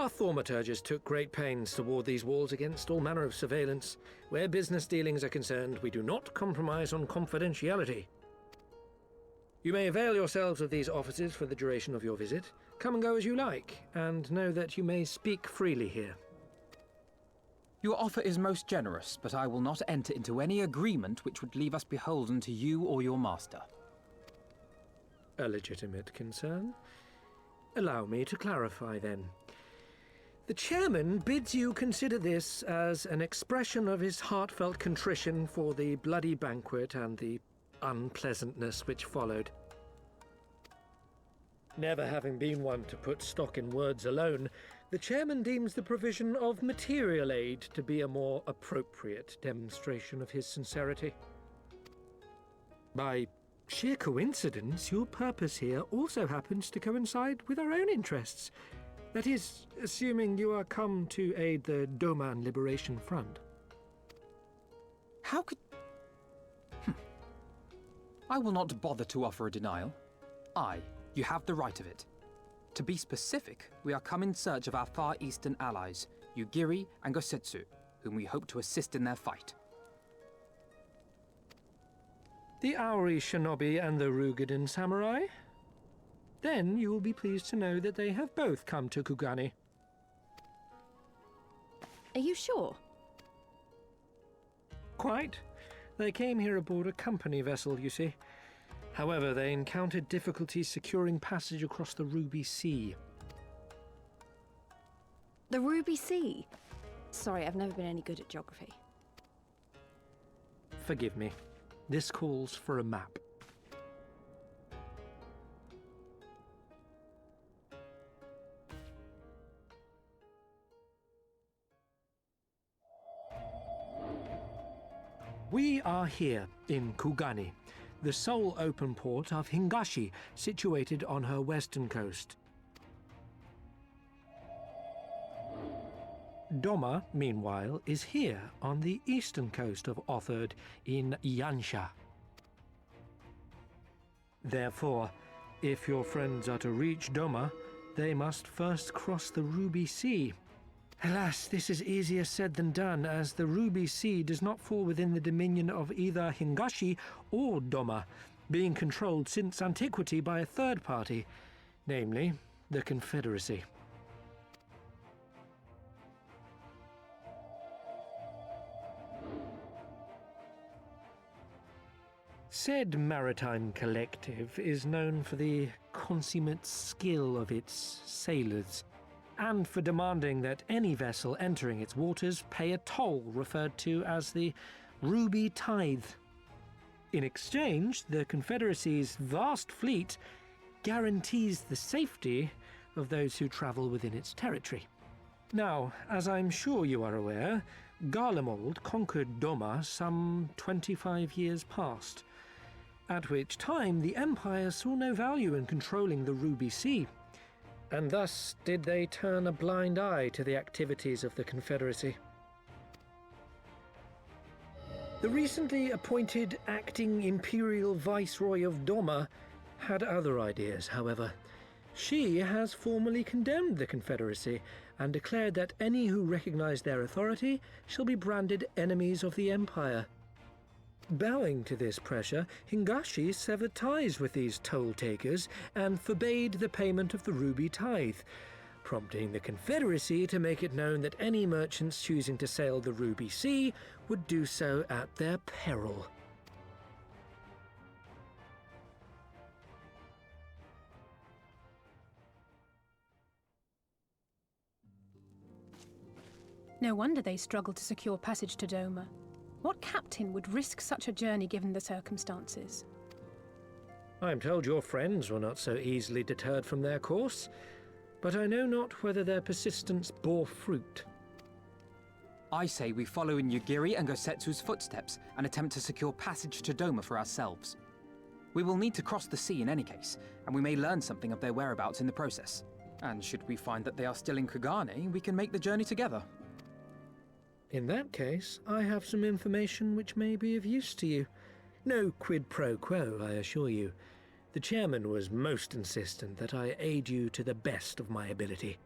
Our thaumaturgers took great pains to ward these walls against all manner of surveillance. Where business dealings are concerned, we do not compromise on confidentiality. You may avail yourselves of these offices for the duration of your visit. Come and go as you like, and know that you may speak freely here. Your offer is most generous, but I will not enter into any agreement which would leave us beholden to you or your master. A legitimate concern. Allow me to clarify, then. The chairman bids you consider this as an expression of his heartfelt contrition for the bloody banquet and the unpleasantness which followed. Never having been one to put stock in words alone, the chairman deems the provision of material aid to be a more appropriate demonstration of his sincerity. By sheer coincidence, your purpose here also happens to coincide with our own interests. That is, assuming you are come to aid the Doman Liberation Front. How could... I will not bother to offer a denial. You have the right of it. To be specific, we are come in search of our Far Eastern allies, Yugiri and Gosetsu, whom we hope to assist in their fight. The Auri Shinobi and the Rugadan Samurai? Then you will be pleased to know that they have both come to Kugani. Are you sure? Quite. They came here aboard a company vessel, you see. However, they encountered difficulties securing passage across the Ruby Sea. The Ruby Sea? Sorry, I've never been any good at geography. Forgive me. This calls for a map. We are here in Kugani, the sole open port of Hingashi, situated on her western coast. Doma, meanwhile, is here on the eastern coast of Otherd in Yansha. Therefore, if your friends are to reach Doma, they must first cross the Ruby Sea. Alas, this is easier said than done, as the Ruby Sea does not fall within the dominion of either Hingashi or Doma, being controlled since antiquity by a third party, namely the Confederacy. Said maritime collective is known for the consummate skill of its sailors, and for demanding that any vessel entering its waters pay a toll referred to as the Ruby Tithe. In exchange, the Confederacy's vast fleet guarantees the safety of those who travel within its territory. Now, as I'm sure you are aware, Garlemald conquered Doma some 25 years past, at which time the Empire saw no value in controlling the Ruby Sea, and thus did they turn a blind eye to the activities of the Confederacy. The recently appointed acting Imperial Viceroy of Doma had other ideas, however. She has formally condemned the Confederacy and declared that any who recognize their authority shall be branded enemies of the Empire. Bowing to this pressure, Hingashi severed ties with these toll-takers and forbade the payment of the Ruby Tithe, prompting the Confederacy to make it known that any merchants choosing to sail the Ruby Sea would do so at their peril. No wonder they struggled to secure passage to Doma. What captain would risk such a journey given the circumstances? I'm told your friends were not so easily deterred from their course, but I know not whether their persistence bore fruit. I say we follow in Yugiri and Gosetsu's footsteps and attempt to secure passage to Doma for ourselves. We will need to cross the sea in any case, and we may learn something of their whereabouts in the process. And should we find that they are still in Kugane, we can make the journey together. In that case, I have some information which may be of use to you. No quid pro quo, I assure you. The chairman was most insistent that I aid you to the best of my ability.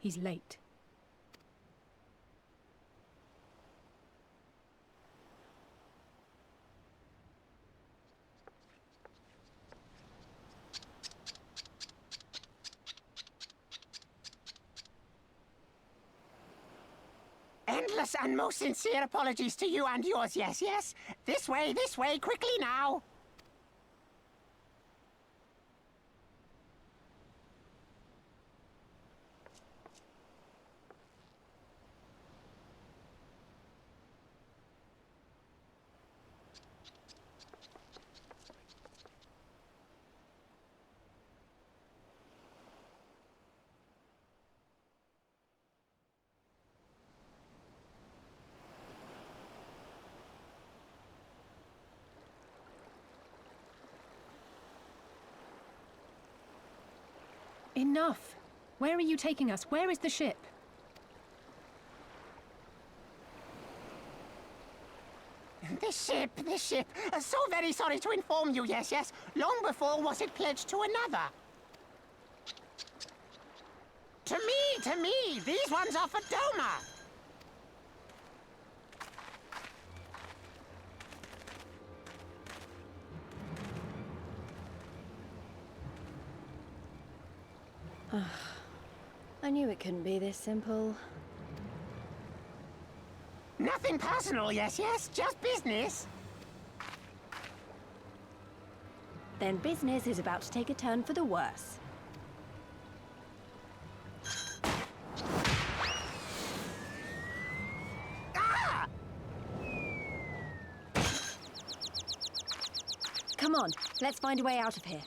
He's late. Endless and most sincere apologies to you and yours, yes, yes. This way, quickly now. Enough! Where are you taking us? Where is the ship? This ship. So very sorry to inform you, yes, yes. Long before was it pledged to another. To me, these ones are for Doma. I knew it couldn't be this simple. Nothing personal, yes, yes, just business. Then business is about to take a turn for the worse. Ah! Come on, let's find a way out of here.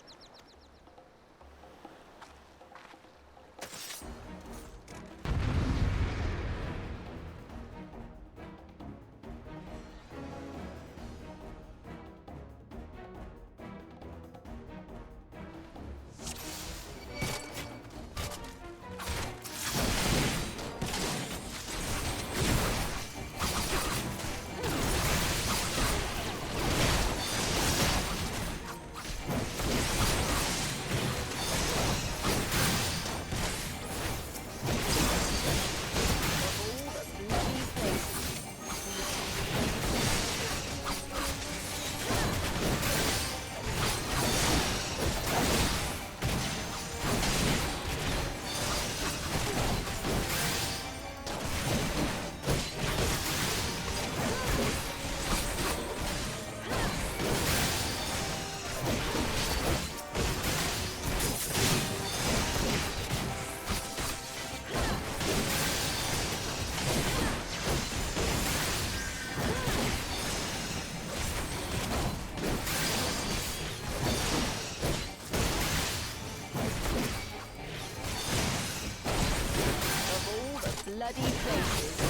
Bloody places.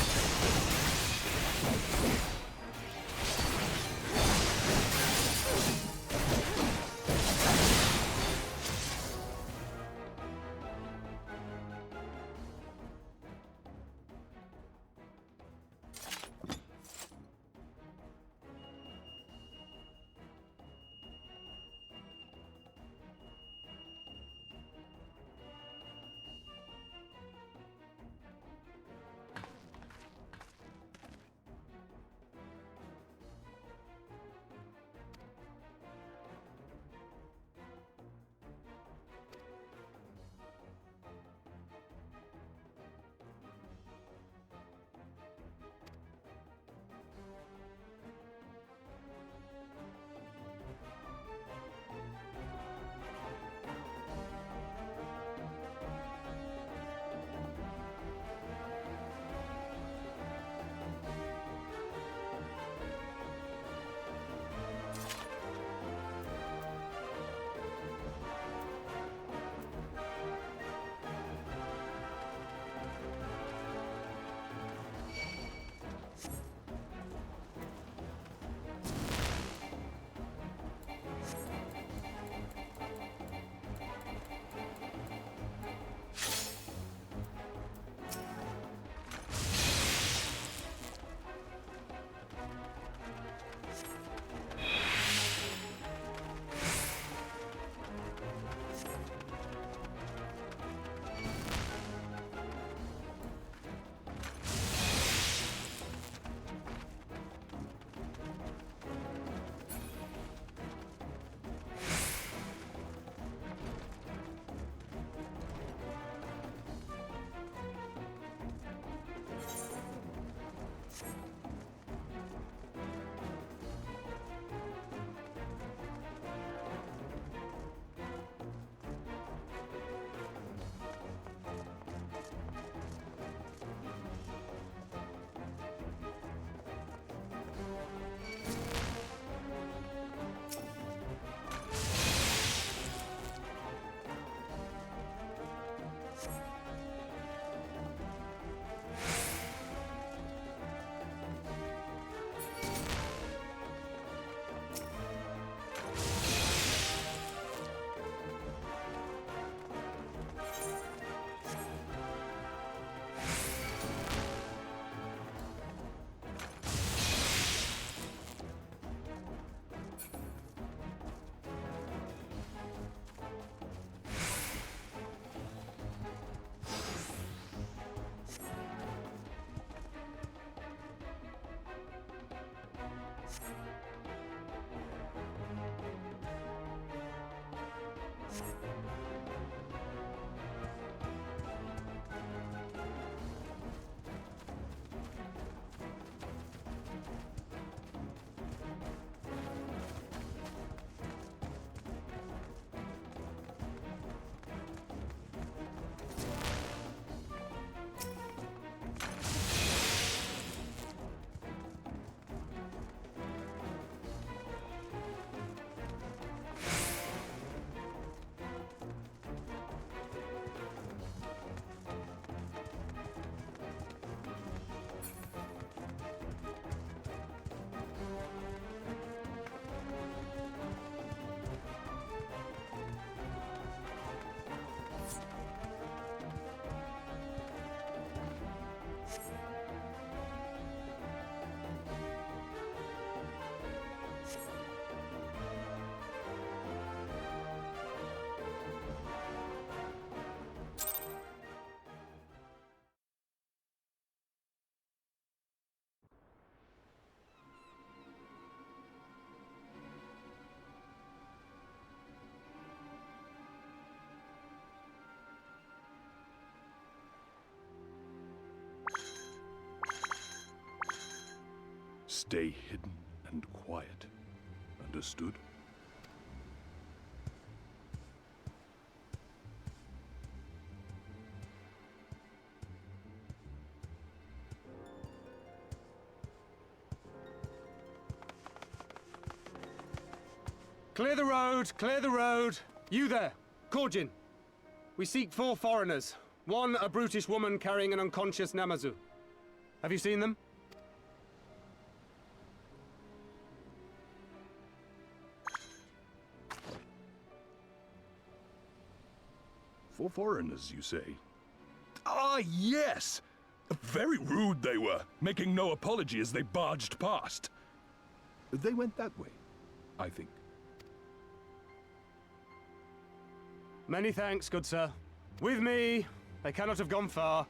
Stay hidden and quiet. Understood? Clear the road! Clear the road! You there! Korjin! We seek 4 foreigners. One, a brutish woman carrying an unconscious Namazu. Have you seen them? For foreigners, you say? Ah, yes! Very rude they were, making no apology as they barged past. They went that way, I think. Many thanks, good sir. With me! They cannot have gone far.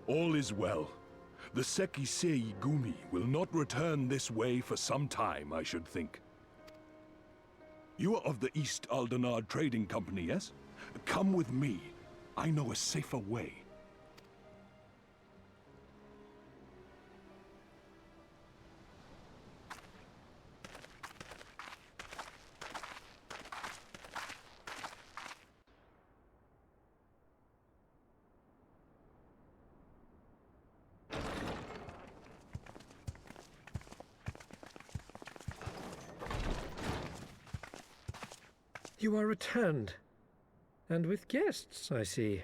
All is well. The Sekisei Gumi will not return this way for some time, I should think. You are of the East Aldenard Trading Company, yes? Come with me. I know a safer way. You are returned. And with guests, I see.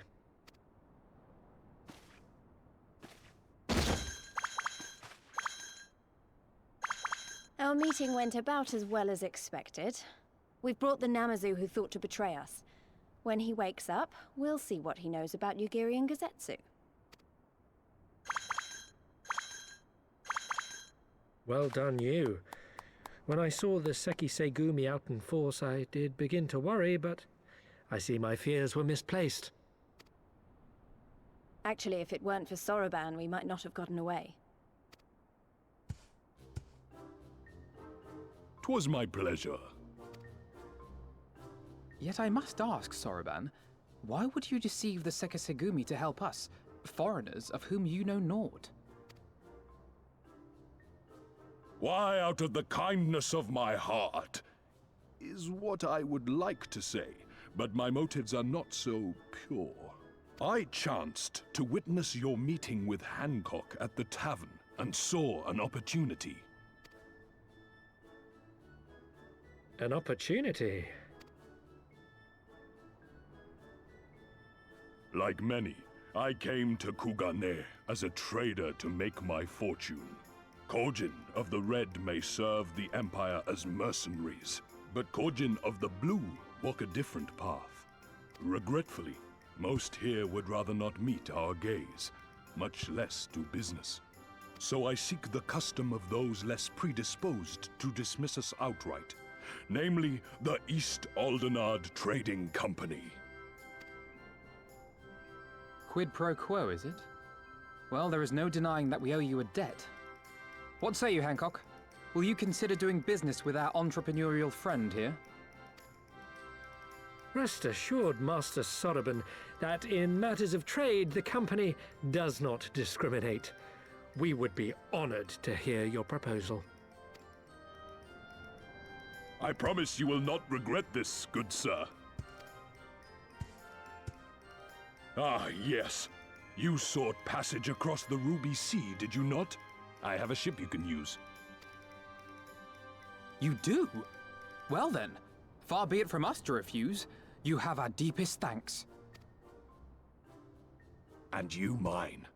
Our meeting went about as well as expected. We've brought the Namazu who thought to betray us. When he wakes up, we'll see what he knows about Yugiri and Gazetsu. Well done, you. When I saw the Sekisei Gumi out in force, I did begin to worry, but I see my fears were misplaced. Actually, if it weren't for Soroban, we might not have gotten away. 'Twas my pleasure. Yet I must ask, Soroban, why would you deceive the Sekisegumi to help us, foreigners of whom you know naught? Why, out of the kindness of my heart, is what I would like to say, but my motives are not so pure. I chanced to witness your meeting with Hancock at the tavern, and saw an opportunity. An opportunity? Like many, I came to Kugane as a trader to make my fortune. Korjin of the Red may serve the Empire as mercenaries, but Korjin of the Blue walk a different path. Regretfully, most here would rather not meet our gaze, much less do business. So I seek the custom of those less predisposed to dismiss us outright, namely the East Aldenard Trading Company. Quid pro quo, is it? Well, there is no denying that we owe you a debt. What say you, Hancock? Will you consider doing business with our entrepreneurial friend here? Rest assured, Master Soroban, that in matters of trade, the company does not discriminate. We would be honored to hear your proposal. I promise you will not regret this, good sir. Ah, yes. You sought passage across the Ruby Sea, did you not? I have a ship you can use. You do? Well then, far be it from us to refuse. You have our deepest thanks. And you mine.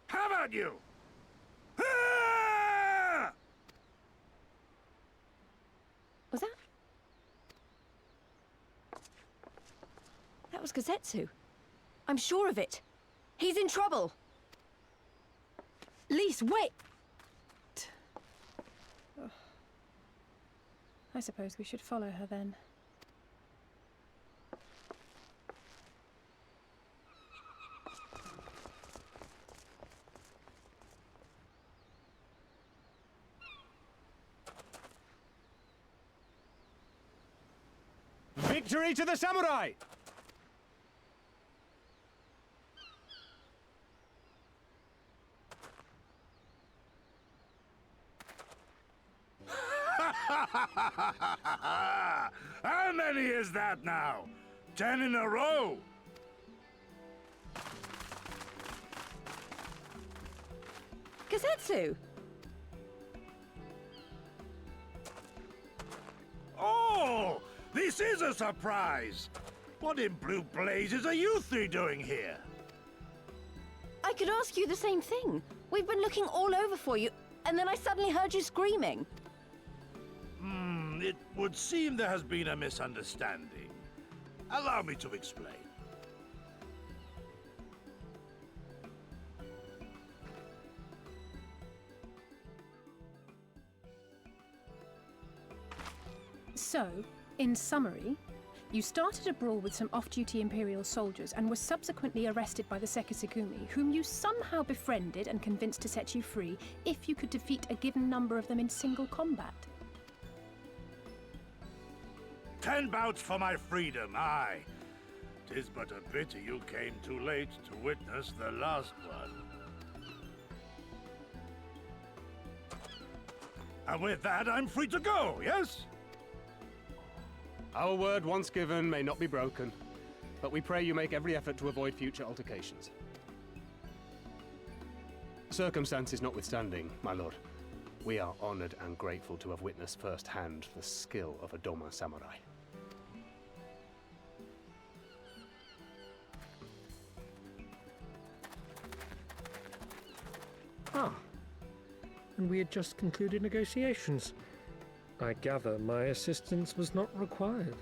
How about you? Ah! Was that? That was Gazetsu. I'm sure of it. He's in trouble. Lise, wait! I suppose we should follow her then. Victory to the samurai! How many is that now? 10 in a row? Gazetsu! Oh! This is a surprise! What in blue blazes are you three doing here? I could ask you the same thing. We've been looking all over for you, and then I suddenly heard you screaming. It would seem there has been a misunderstanding. Allow me to explain. So, in summary, you started a brawl with some off-duty Imperial soldiers and were subsequently arrested by the Sekisugumi, whom you somehow befriended and convinced to set you free if you could defeat a given number of them in single combat. 10 bouts for my freedom, aye. 'Tis but a pity you came too late to witness the last one. And with that, I'm free to go, yes? Our word once given may not be broken. but we pray you make every effort to avoid future altercations. Circumstances notwithstanding, my lord, we are honored and grateful to have witnessed firsthand the skill of a Doma samurai. Ah, and we had just concluded negotiations. I gather my assistance was not required.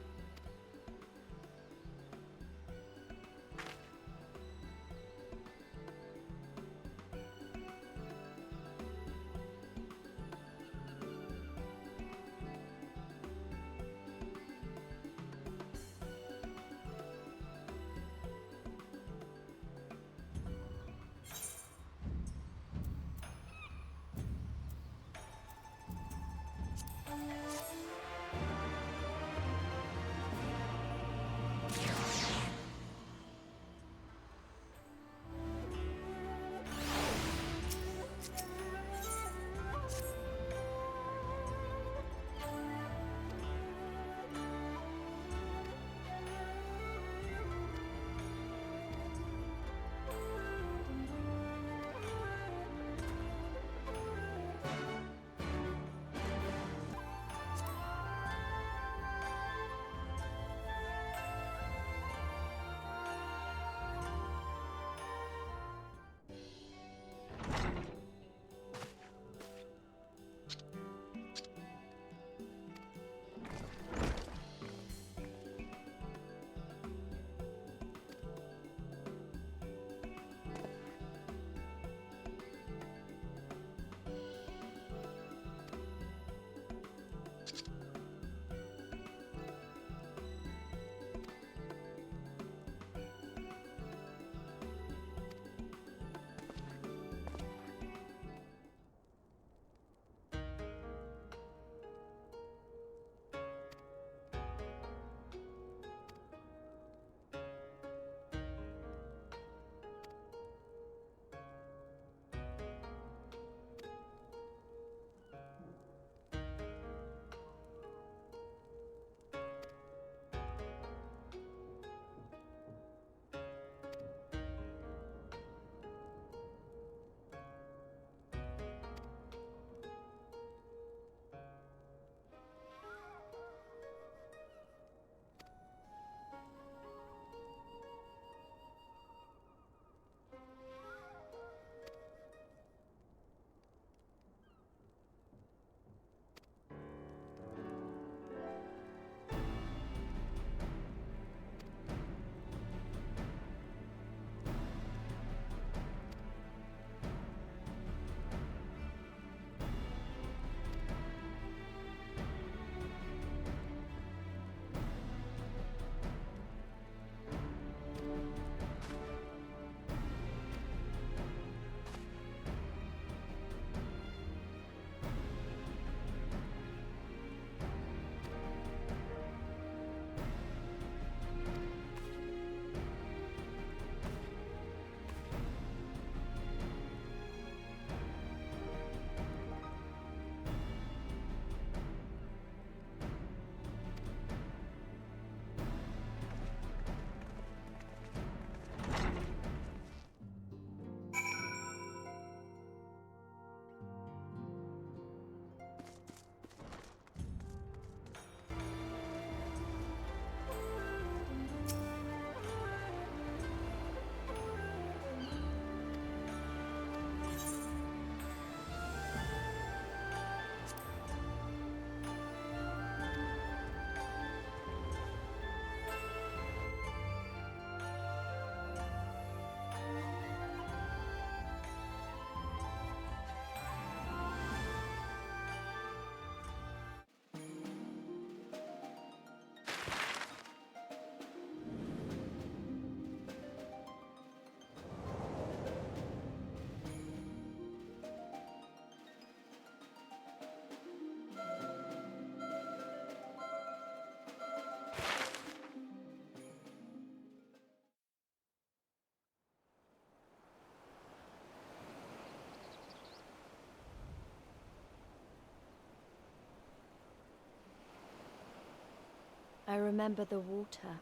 I remember the water.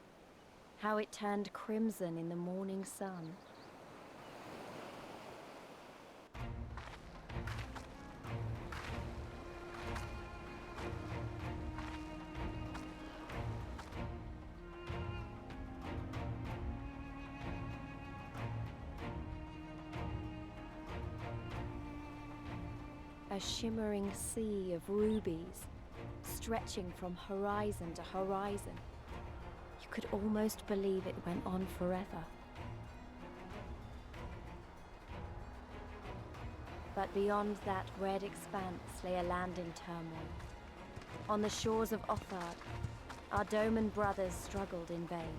How it turned crimson in the morning sun. A shimmering sea of rubies, stretching from horizon to horizon. You could almost believe it went on forever. But beyond that red expanse lay a land in turmoil. On the shores of Othard, our Doman brothers struggled in vain.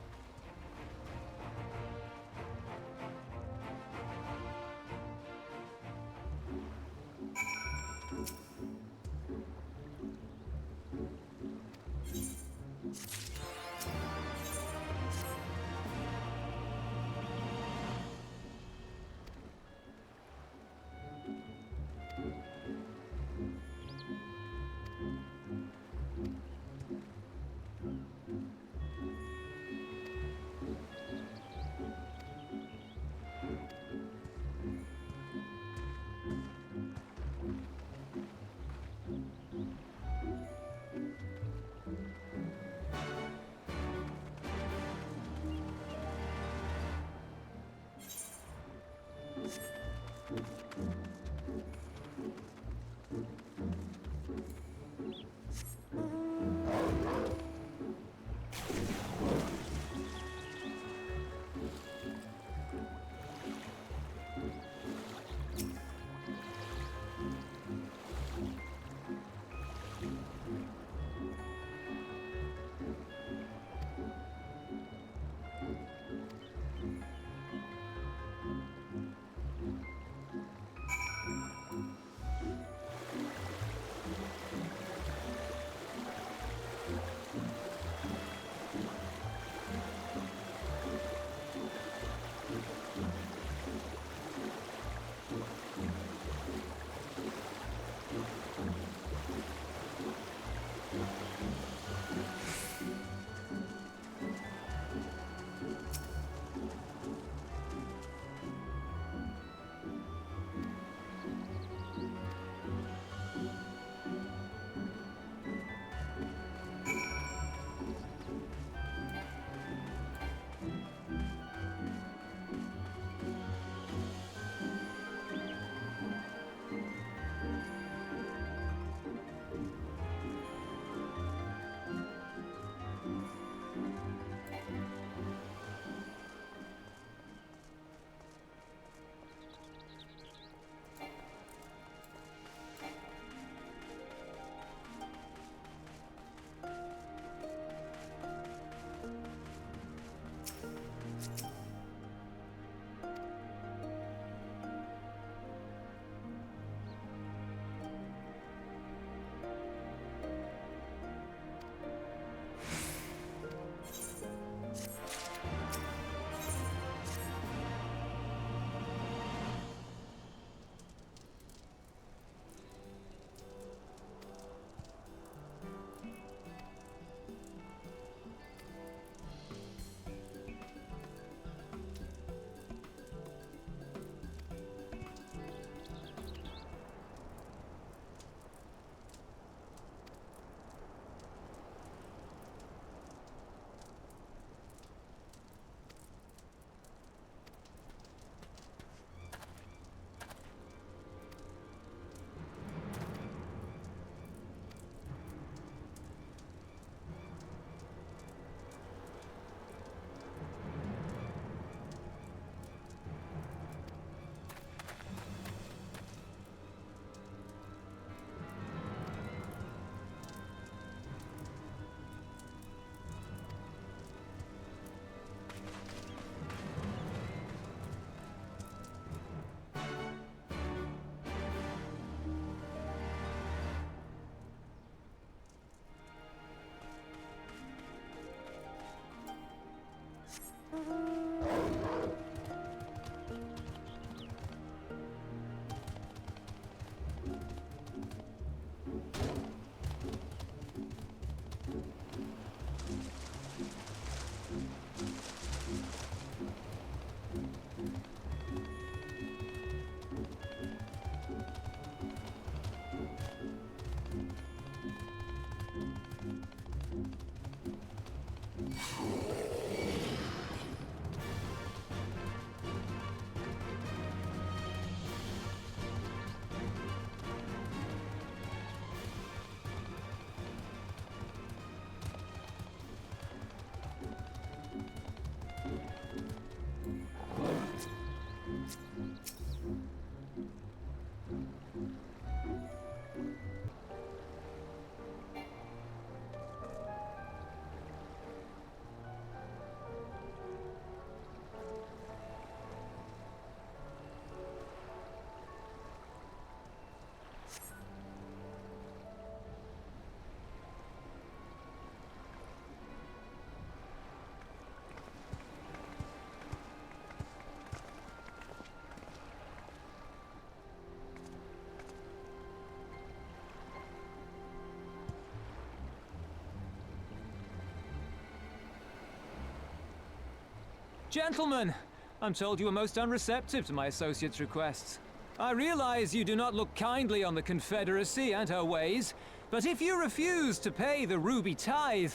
Gentlemen, I'm told you were most unreceptive to my associate's requests. I realize you do not look kindly on the Confederacy and her ways, but if you refuse to pay the ruby tithe,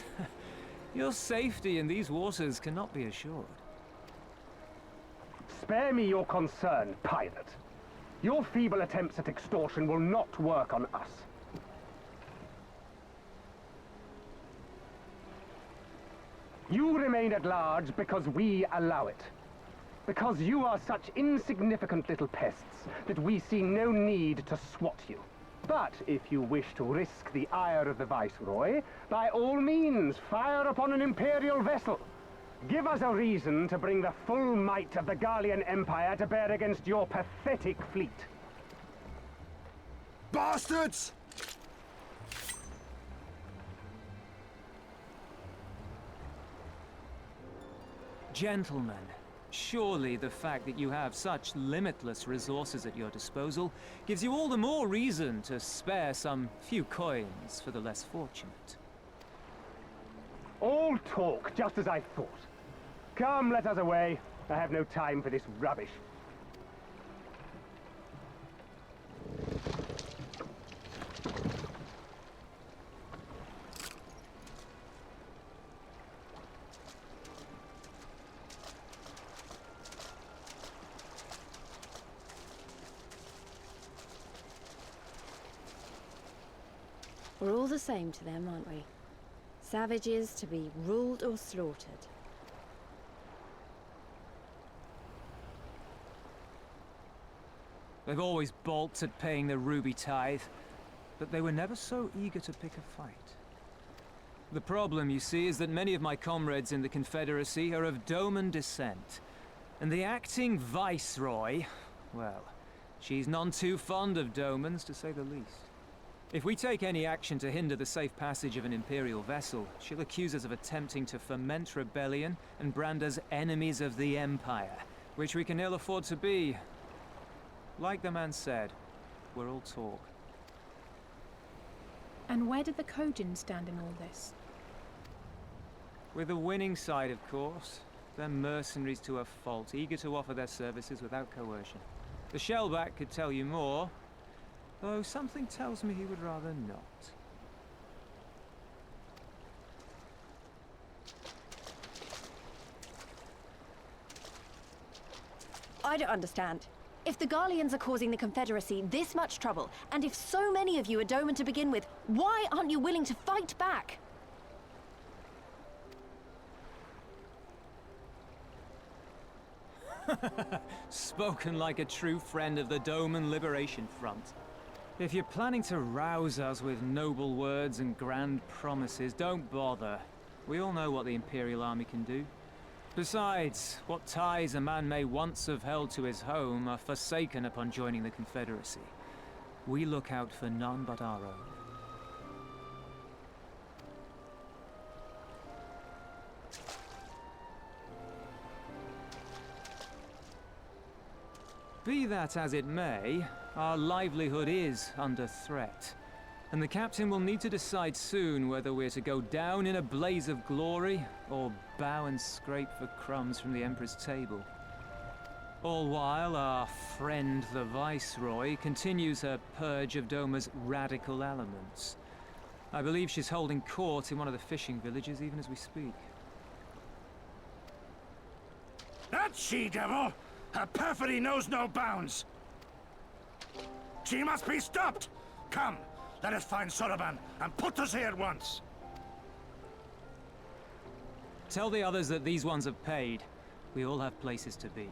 your safety in these waters cannot be assured. Spare me your concern, pirate. Your feeble attempts at extortion will not work on us. You remain at large because we allow it. Because you are such insignificant little pests that we see no need to swat you. But if you wish to risk the ire of the Viceroy, by all means, fire upon an Imperial vessel. Give us a reason to bring the full might of the Garlean Empire to bear against your pathetic fleet. Bastards! Gentlemen, surely the fact that you have such limitless resources at your disposal gives you all the more reason to spare some few coins for the less fortunate. All talk, just as I thought. Come, let us away. I have no time for this rubbish. We're all the same to them, aren't we? Savages to be ruled or slaughtered. They've always balked at paying the ruby tithe, but they were never so eager to pick a fight. The problem, you see, is that many of my comrades in the Confederacy are of Doman descent, and the acting Viceroy, well, she's none too fond of Domans, to say the least. If we take any action to hinder the safe passage of an Imperial vessel, she'll accuse us of attempting to foment rebellion and brand us enemies of the Empire, which we can ill afford to be. Like the man said, we're all talk. And where did the Kojin stand in all this? With the winning side, of course. They're mercenaries to a fault, eager to offer their services without coercion. The Shellback could tell you more, though something tells me he would rather not. I don't understand. If the Garleans are causing the Confederacy this much trouble, and if so many of you are Doman to begin with, why aren't you willing to fight back? Spoken like a true friend of the Doman Liberation Front. If you're planning to rouse us with noble words and grand promises, don't bother. We all know what the Imperial Army can do. Besides, what ties a man may once have held to his home are forsaken upon joining the Confederacy. We look out for none but our own. Be that as it may, our livelihood is under threat, and the captain will need to decide soon whether we're to go down in a blaze of glory or bow and scrape for crumbs from the Emperor's table. All while our friend the Viceroy continues her purge of Doma's radical elements. I believe she's holding court in one of the fishing villages even as we speak. That she-devil! Her perfidy knows no bounds! She must be stopped! Come, let us find Soroban and put us here at once! Tell the others that these ones have paid. We all have places to be.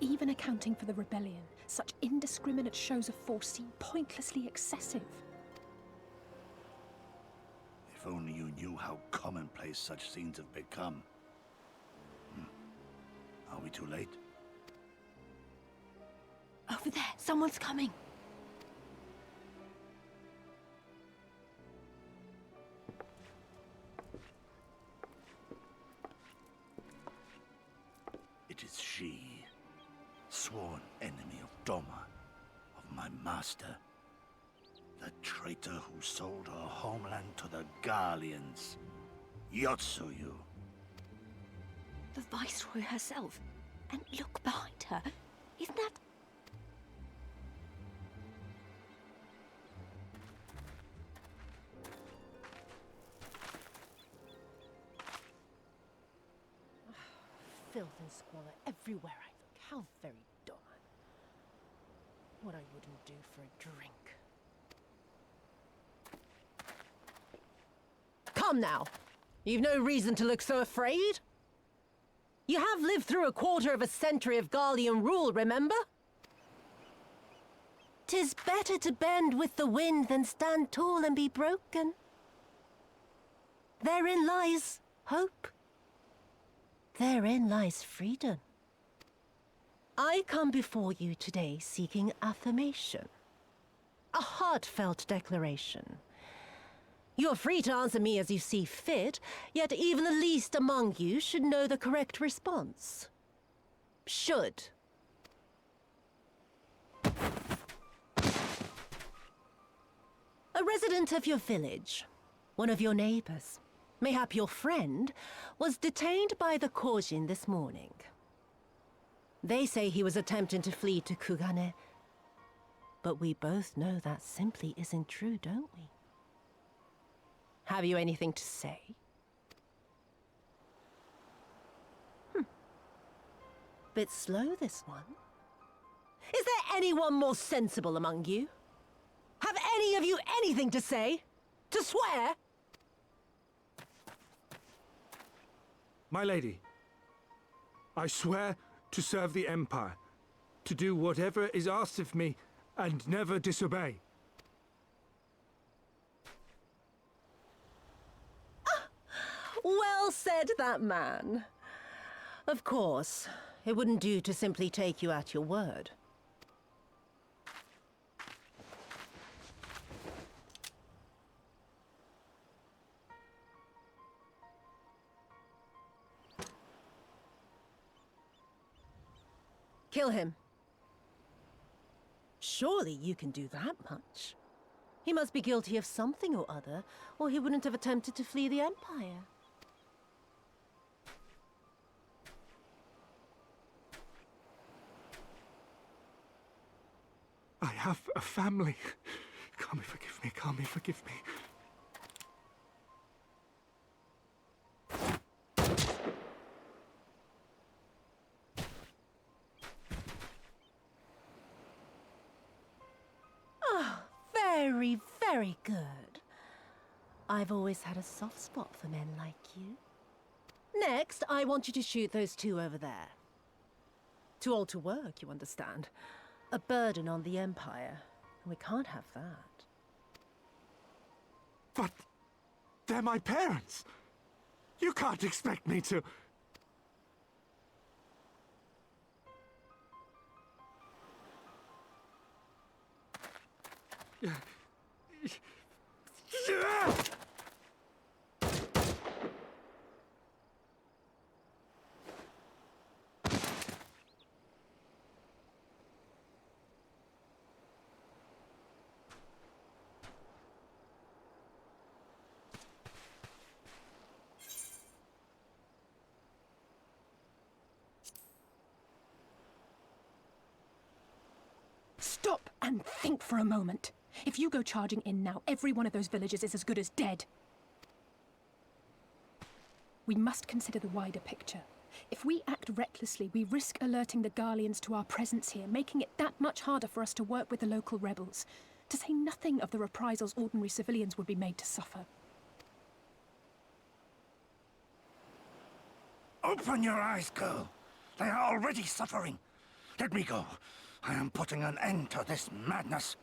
Even accounting for the rebellion, such indiscriminate shows of force seem pointlessly excessive. If only you knew how commonplace such scenes have become. Are we too late? Over there, someone's coming. It is she, sworn enemy of Doma, of my master. The traitor who sold her homeland to the Garleans. Yotsuyu. The Viceroy herself. And look behind her. Isn't that... Filth and squalor everywhere I look. How very dull. What I wouldn't do for a drink. Come now! You've no reason to look so afraid. You have lived through a quarter of a century of Garlean rule, remember? 'Tis better to bend with the wind than stand tall and be broken. Therein lies hope. Therein lies freedom. I come before you today seeking affirmation. A heartfelt declaration. You are free to answer me as you see fit, yet even the least among you should know the correct response. Should. A resident of your village, one of your neighbors, mayhap your friend, was detained by the Korjin this morning. They say he was attempting to flee to Kugane, but we both know that simply isn't true, don't we? Have you anything to say? Bit slow, this one. Is there anyone more sensible among you? Have any of you anything to say? To swear? My lady, I swear to serve the Empire, to do whatever is asked of me, and never disobey. Well said, that man. Of course, it wouldn't do to simply take you at your word. Kill him. Surely you can do that much. He must be guilty of something or other, or he wouldn't have attempted to flee the Empire. I have a family. Kami, forgive me. Kami, forgive me. Very, very good. I've always had a soft spot for men like you. Next, I want you to shoot those two over there. Too old to work, you understand. A burden on the Empire. We can't have that. But they're my parents. You can't expect me to... Stop and think for a moment. If you go charging in now, every one of those villagers is as good as dead. We must consider the wider picture. If we act recklessly, we risk alerting the Garleans to our presence here, making it that much harder for us to work with the local rebels, to say nothing of the reprisals ordinary civilians would be made to suffer. Open your eyes, girl. They are already suffering. Let me go. I am putting an end to this madness.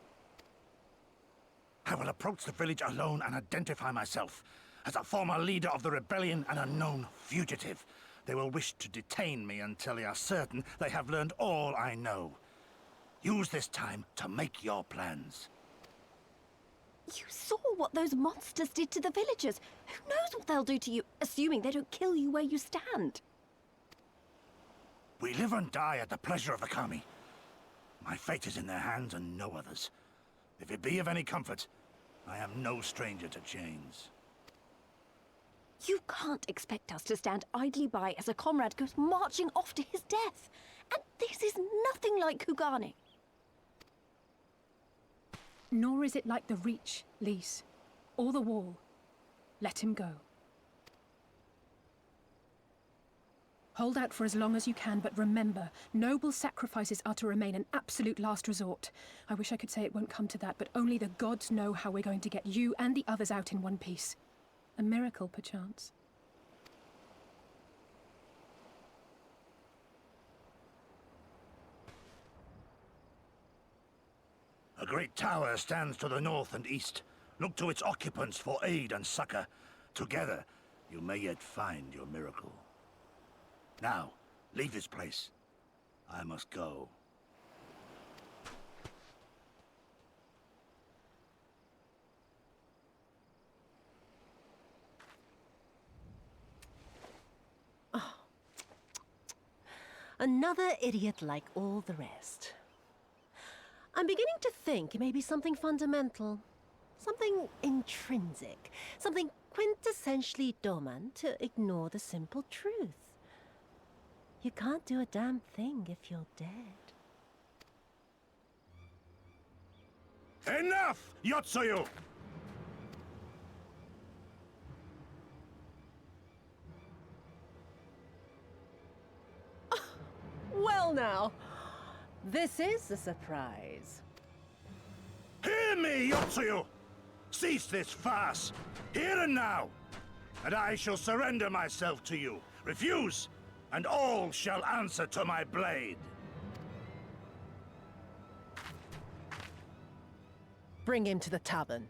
I will approach the village alone and identify myself as a former leader of the rebellion and a known fugitive. They will wish to detain me until they are certain they have learned all I know. Use this time to make your plans. You saw what those monsters did to the villagers. Who knows what they'll do to you, assuming they don't kill you where you stand? We live and die at the pleasure of the Kami. My fate is in their hands and no others. If it be of any comfort, I am no stranger to chains. You can't expect us to stand idly by as a comrade goes marching off to his death. And this is nothing like Kugane. Nor is it like the Reach, Lise, or the Wall. Let him go. Hold out for as long as you can, but remember, noble sacrifices are to remain an absolute last resort. I wish I could say it won't come to that, but only the gods know how we're going to get you and the others out in one piece. A miracle, perchance. A great tower stands to the north and east. Look to its occupants for aid and succor. Together, you may yet find your miracle. Now, leave this place. I must go. Oh. Another idiot like all the rest. I'm beginning to think it may be something fundamental. Something intrinsic. Something quintessentially Doman to ignore the simple truth. You can't do a damn thing if you're dead. Enough, Yotsuyu! Well now, this is a surprise. Hear me, Yotsuyu! Cease this farce, here and now, and I shall surrender myself to you. Refuse, and all shall answer to my blade. Bring him to the tavern.